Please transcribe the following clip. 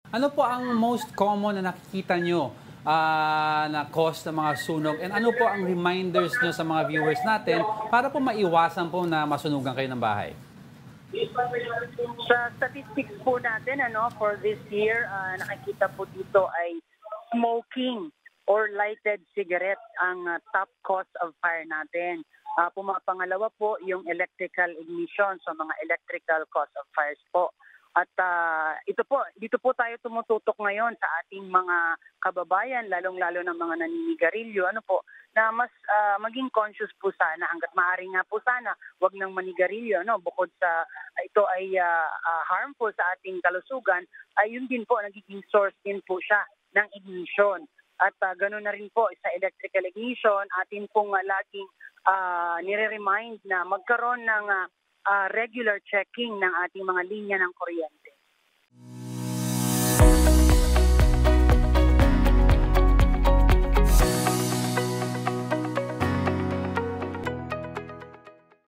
Ano po ang most common na nakikita nyo na cause ng mga sunog? And ano po ang reminders nyo sa mga viewers natin para po maiwasan po na masunugan kayo ng bahay? Sa statistics po natin for this year, nakikita po dito ay smoking or lighted cigarette ang top cause of fire natin. Pumapangalawa po yung electrical ignition, so mga electrical cause of fires po. At dito po tayo tumututok ngayon sa ating mga kababayan, lalong-lalo ng mga naninigarilyo, na mas maging conscious po sana, hangga't maaari nga po sana, wag nang manigarilyo, bukod sa ito ay harmful sa ating kalusugan, ay yun din po, nagiging source din po siya ng ignition. At gano'n na rin po sa electrical ignition, atin pong laging nire-remind na magkaroon ng regular checking ng ating mga linya ng kuryente.